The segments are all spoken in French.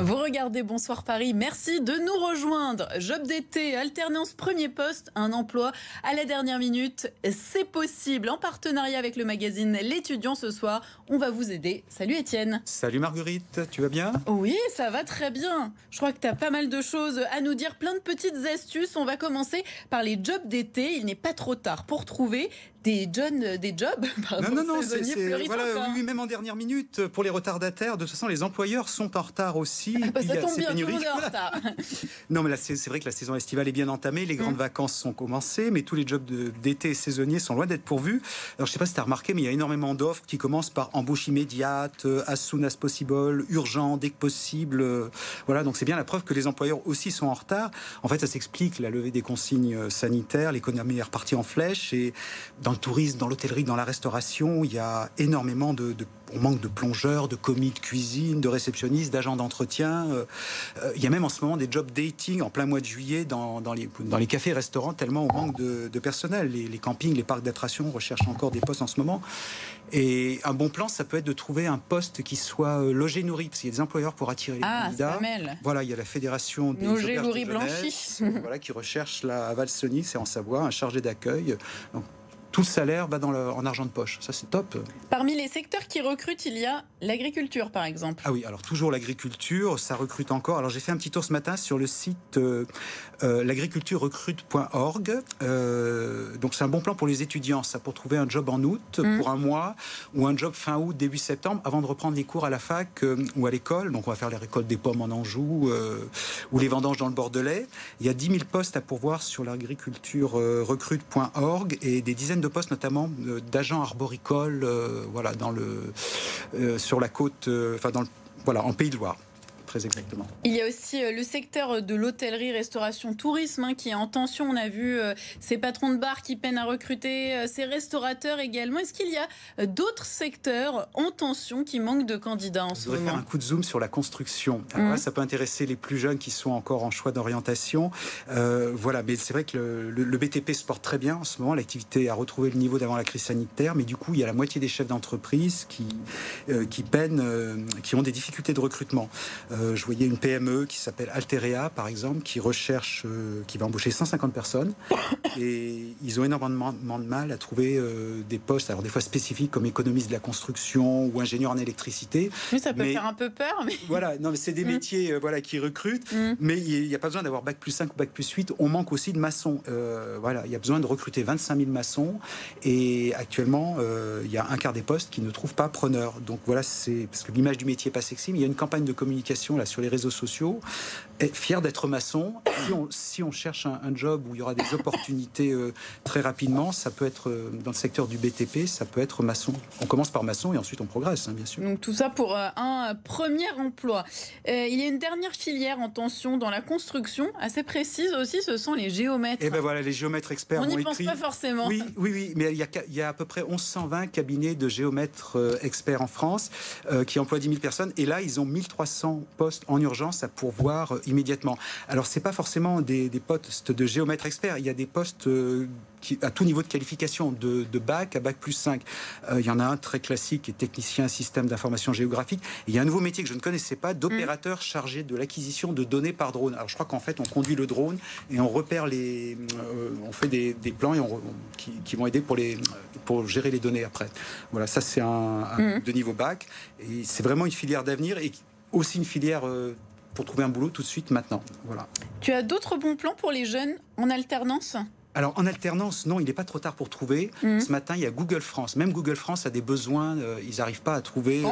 Vous regardez Bonsoir Paris, merci de nous rejoindre. Job d'été, alternance premier poste, un emploi à la dernière minute, c'est possible. En partenariat avec le magazine L'Étudiant ce soir, on va vous aider. Salut Étienne. Salut Marguerite, tu vas bien? Oui, ça va très bien. Je crois que tu as pas mal de choses à nous dire, plein de petites astuces. On va commencer par les jobs d'été. Il n'est pas trop tard pour trouver des jobs saisonniers voilà, oui, même en dernière minute, pour les retardataires, de toute façon, les employeurs sont en retard aussi. Ça tombe bien, tout le monde est en retard. Non, mais là, c'est vrai que la saison estivale est bien entamée, les grandes vacances sont commencées, mais tous les jobs d'été et saisonniers sont loin d'être pourvus. Alors, je ne sais pas si tu as remarqué, mais il y a énormément d'offres qui commencent par embauche immédiate, as soon as possible, urgent, dès que possible. Voilà, donc c'est bien la preuve que les employeurs aussi sont en retard. En fait, ça s'explique, la levée des consignes sanitaires, l'économie est repartie en flèche, et dans le tourisme, dans l'hôtellerie, dans la restauration, il y a énormément on manque de plongeurs, de commis de cuisine, de réceptionnistes, d'agents d'entretien. Il y a même en ce moment des job dating en plein mois de juillet dans les cafés et restaurants, tellement on manque de personnel. Les campings, les parcs d'attractions recherchent encore des postes en ce moment. Et un bon plan, ça peut être de trouver un poste qui soit logé nourri, parce qu'il y a des employeurs pour attirer les candidats. Voilà, il y a la fédération des logé nourri de blanchi. Voilà, qui recherche à Valseny, c'est en Savoie, un chargé d'accueil. Donc, tout le salaire va en argent de poche. Ça, c'est top. Parmi les secteurs qui recrutent, il y a l'agriculture, par exemple. Ah oui, alors toujours l'agriculture, ça recrute encore. Alors, j'ai fait un petit tour ce matin sur le site l'agriculturerecrute.org. Donc, c'est un bon plan pour les étudiants, ça, pour trouver un job en août, pour un mois, ou un job fin août, début septembre, avant de reprendre les cours à la fac ou à l'école. Donc, on va faire les récoltes des pommes en Anjou ou les vendanges dans le Bordelais. Il y a 10 000 postes à pourvoir sur l'agriculturerecrute.org et des dizaines de postes, notamment d'agents arboricoles, voilà, sur la côte, en Pays de Loire. Très exactement. Il y a aussi le secteur de l'hôtellerie, restauration, tourisme qui est en tension. On a vu ces patrons de bar qui peinent à recruter, ces restaurateurs également. Est-ce qu'il y a d'autres secteurs en tension qui manquent de candidats en ce moment? Je voudrais faire un coup de zoom sur la construction. Alors là, ça peut intéresser les plus jeunes qui sont encore en choix d'orientation. Voilà, mais c'est vrai que le BTP se porte très bien en ce moment. L'activité a retrouvé le niveau d'avant la crise sanitaire, mais du coup, il y a la moitié des chefs d'entreprise qui peinent, qui ont des difficultés de recrutement. Je voyais une PME qui s'appelle Alterea, par exemple, qui recherche, qui va embaucher 150 personnes. Et ils ont énormément de mal à trouver des postes, alors des fois spécifiques comme économiste de la construction ou ingénieur en électricité. Oui, ça peut faire un peu peur. Mais... Voilà, non, mais c'est des métiers qui recrutent. Mais il n'y a pas besoin d'avoir bac plus 5 ou bac plus 8. On manque aussi de maçons. Voilà, il y a besoin de recruter 25 000 maçons. Et actuellement, il y a un quart des postes qui ne trouvent pas preneur. Donc voilà, c'est parce que l'image du métier n'est pas sexy, mais il y a une campagne de communication là sur les réseaux sociaux. Fier d'être maçon. Si on cherche un job où il y aura des opportunités très rapidement, ça peut être dans le secteur du BTP, ça peut être maçon. On commence par maçon et ensuite on progresse, bien sûr. Donc tout ça pour un premier emploi. Il y a une dernière filière en tension dans la construction, assez précise aussi, ce sont les géomètres. Et ben voilà, les géomètres experts. On n'y pense pas forcément. Oui, mais il y a à peu près 1120 cabinets de géomètres experts en France qui emploient 10 000 personnes. Et là, ils ont 1300 postes en urgence à pourvoir immédiatement. Alors, c'est pas forcément des postes de géomètres experts. Il y a des postes à tout niveau de qualification, de bac à bac plus 5. Il y en a un très classique qui est technicien système d'information géographique. Et il y a un nouveau métier que je ne connaissais pas, d'opérateur chargé de l'acquisition de données par drone. Alors, je crois qu'en fait, on conduit le drone et on repère on fait des plans qui vont aider pour gérer les données après. Voilà, ça c'est un de niveau bac. Et c'est vraiment une filière d'avenir et aussi une filière pour trouver un boulot tout de suite maintenant. Voilà. Tu as d'autres bons plans pour les jeunes en alternance ? Alors, en alternance, non, il n'est pas trop tard pour trouver. Ce matin, il y a Google France. Même Google France a des besoins. Ils n'arrivent pas à trouver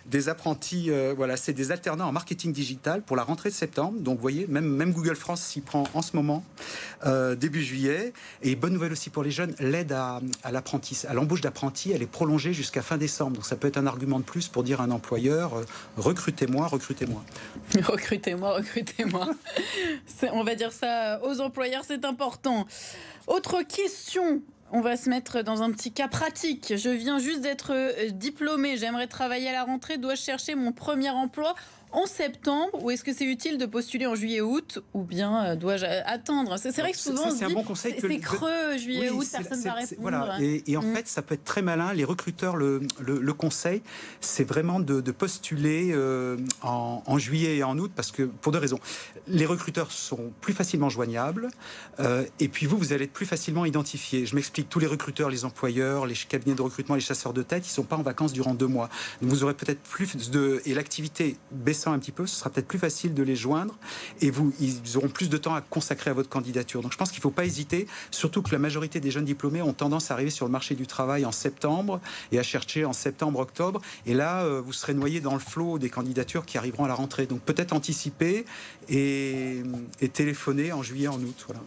des apprentis. Voilà, c'est des alternants en marketing digital pour la rentrée de septembre. Donc, vous voyez, même Google France s'y prend en ce moment, début juillet. Et bonne nouvelle aussi pour les jeunes, l'aide à l'embauche d'apprentis, elle est prolongée jusqu'à fin décembre. Donc, ça peut être un argument de plus pour dire à un employeur, recrutez-moi, recrutez-moi. Recrutez-moi, recrutez-moi. On va dire ça aux employeurs, c'est important. Autre question, on va se mettre dans un petit cas pratique. Je viens juste d'être diplômée, j'aimerais travailler à la rentrée, dois-je chercher mon premier emploi en septembre, ou est-ce que c'est utile de postuler en juillet-août, ou bien dois-je attendre? C'est vrai que souvent c'est un bon conseil c'est creux, juillet-août, personne ne va répondre. Voilà. Et en fait, ça peut être très malin. Les recruteurs le conseil, c'est vraiment de postuler en juillet et en août, parce que pour deux raisons. Les recruteurs sont plus facilement joignables, et puis vous allez être plus facilement identifié. Je m'explique, tous les recruteurs, les employeurs, les cabinets de recrutement, les chasseurs de tête, ils ne sont pas en vacances durant 2 mois. Donc vous aurez peut-être et l'activité baissant un petit peu, ce sera peut-être plus facile de les joindre, et ils auront plus de temps à consacrer à votre candidature. Donc je pense qu'il ne faut pas hésiter, surtout que la majorité des jeunes diplômés ont tendance à arriver sur le marché du travail en septembre et à chercher en septembre, octobre, et là vous serez noyé dans le flot des candidatures qui arriveront à la rentrée. Donc peut-être anticiper et téléphoner en juillet, en août. Voilà.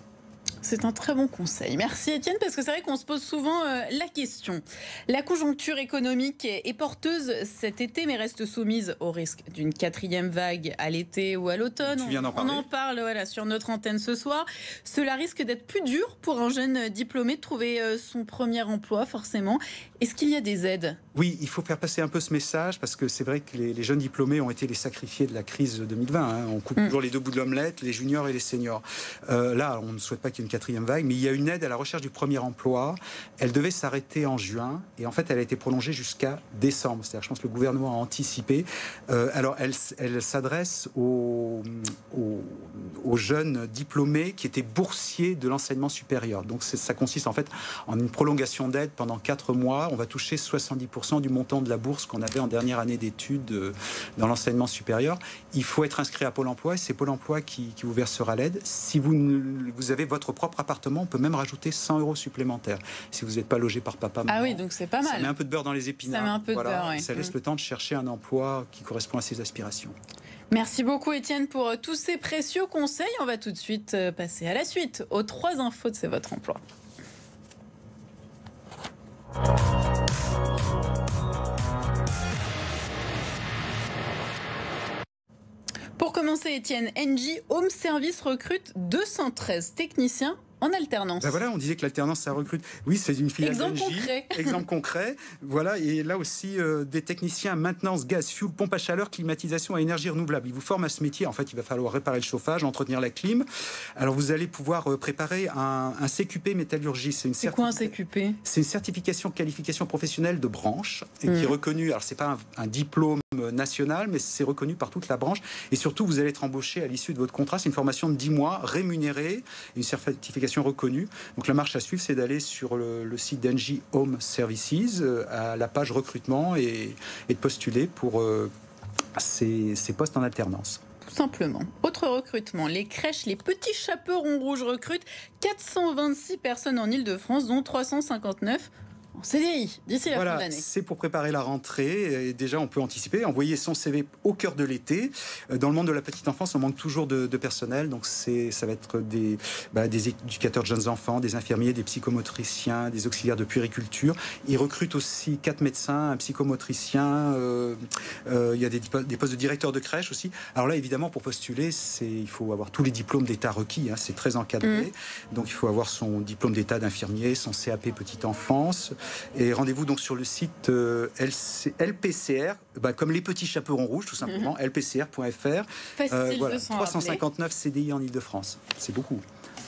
C'est un très bon conseil. Merci Étienne, parce que c'est vrai qu'on se pose souvent la question. La conjoncture économique est porteuse cet été, mais reste soumise au risque d'une 4e vague à l'été ou à l'automne. On en parle sur notre antenne ce soir. Cela risque d'être plus dur pour un jeune diplômé de trouver son premier emploi, forcément. Est-ce qu'il y a des aides ? Oui, il faut faire passer un peu ce message, parce que c'est vrai que les jeunes diplômés ont été les sacrifiés de la crise 2020. Hein. On coupe toujours les deux bouts de l'omelette, les juniors et les seniors. Là, on ne souhaite pas qu'il y ait une 4e vague, mais il y a une aide à la recherche du premier emploi. Elle devait s'arrêter en juin, et en fait, elle a été prolongée jusqu'à décembre. C'est-à-dire, je pense que le gouvernement a anticipé. Alors, elle s'adresse aux jeunes diplômés qui étaient boursiers de l'enseignement supérieur. Donc, ça consiste en fait en une prolongation d'aide pendant 4 mois. On va toucher 70% du montant de la bourse qu'on avait en dernière année d'études dans l'enseignement supérieur. Il faut être inscrit à Pôle emploi, et c'est Pôle emploi qui vous versera l'aide. Si vous avez votre propre appartement, on peut même rajouter 100 € supplémentaires si vous n'êtes pas logé par papa, maman. Ah oui, donc c'est pas mal. Ça met un peu de beurre dans les épinards. Ça met un peu de beurre, oui. Ça laisse le temps de chercher un emploi qui correspond à ses aspirations. Merci beaucoup Étienne pour tous ces précieux conseils. On va tout de suite passer à la suite, aux 3 infos de C'est votre emploi. Pour commencer, Étienne, Engie Home Service recrute 213 techniciens en alternance. Ben voilà, on disait que l'alternance, ça recrute. Oui, c'est une filiale Exemple d'Engie. concret. Exemple concret. Voilà, et là aussi, des techniciens maintenance, gaz, fuel, pompe à chaleur, climatisation à énergie renouvelable. Ils vous forment à ce métier. En fait, il va falloir réparer le chauffage, entretenir la clim. Alors, vous allez pouvoir préparer un CQP métallurgie. C'est quoi un CQP ? C'est une certification qualification professionnelle de branche, et qui est reconnue. Alors, c'est pas un diplôme national, mais c'est reconnu par toute la branche. Et surtout, vous allez être embauché à l'issue de votre contrat. C'est une formation de 10 mois, rémunérée, une certification reconnue. Donc la marche à suivre, c'est d'aller sur le site d'Engie Home Services, à la page recrutement, et de postuler pour ces postes en alternance. Tout simplement. Autre recrutement, les crèches, les petits chaperons rouges recrutent 426 personnes en Ile-de-France, dont 359 en CDI d'ici la fin de l'année. C'est pour préparer la rentrée. Et déjà, on peut anticiper, envoyer son CV au cœur de l'été. Dans le monde de la petite enfance, on manque toujours de personnel. Donc, ça va être des éducateurs de jeunes enfants, des infirmiers, des psychomotriciens, des auxiliaires de puériculture. Ils recrutent aussi 4 médecins, un psychomotricien. Il y a des postes de directeur de crèche aussi. Alors là, évidemment, pour postuler, il faut avoir tous les diplômes d'État requis. Hein, c'est très encadré. Donc, il faut avoir son diplôme d'État d'infirmier, son CAP petite enfance. Et rendez-vous donc sur le site LPCR, comme les petits chaperons rouges, tout simplement, lpcr.fr. Facile de s'en 359 CDI en Ile-de-France. C'est beaucoup.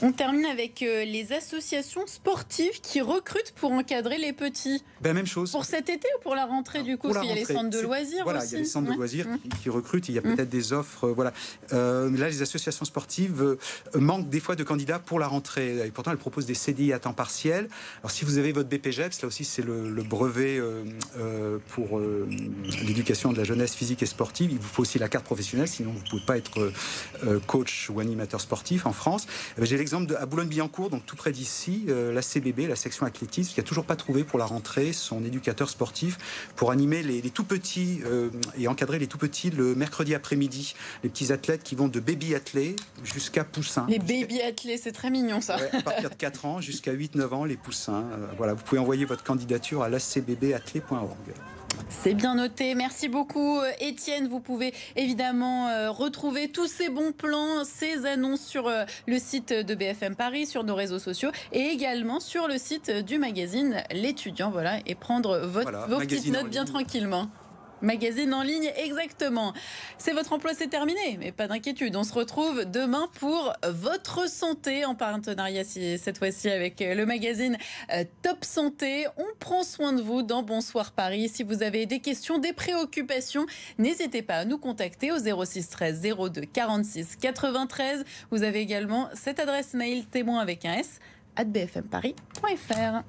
On termine avec les associations sportives qui recrutent pour encadrer les petits. Même chose. Pour cet été ou pour la rentrée, du coup? Parce qu'il y a les centres de loisirs aussi. Il y a les centres de loisirs qui recrutent. Il y a peut-être des offres. Là, les associations sportives manquent des fois de candidats pour la rentrée. Et pourtant, elles proposent des CDI à temps partiel. Alors, si vous avez votre BPGEPS, là aussi, c'est le brevet pour l'éducation de la jeunesse physique et sportive. Il vous faut aussi la carte professionnelle, sinon vous ne pouvez pas être coach ou animateur sportif en France. J'ai l'exemple à Boulogne-Billancourt, donc tout près d'ici, la CBB, la section athlétisme, qui n'a toujours pas trouvé pour la rentrée son éducateur sportif pour animer les tout petits et encadrer les tout petits le mercredi après-midi. Les petits athlètes qui vont de baby athlètes jusqu'à poussins. Les baby athlètes, c'est très mignon ça. Ouais, à partir de 4 ans jusqu'à 8-9 ans, les poussins. Vous pouvez envoyer votre candidature à lacbbathlé.org. C'est bien noté. Merci beaucoup, Étienne. Vous pouvez évidemment retrouver tous ces bons plans, ces annonces sur le site de BFM Paris, sur nos réseaux sociaux et également sur le site du magazine L'Étudiant. Voilà, et prendre vos petites notes bien tranquillement. Magazine en ligne, exactement. C'est votre emploi, c'est terminé, mais pas d'inquiétude. On se retrouve demain pour votre santé en partenariat cette fois-ci avec le magazine Top Santé. On prend soin de vous dans Bonsoir Paris. Si vous avez des questions, des préoccupations, n'hésitez pas à nous contacter au 06 13 02 46 93. Vous avez également cette adresse mail témoin avec un s @bfmparis.fr.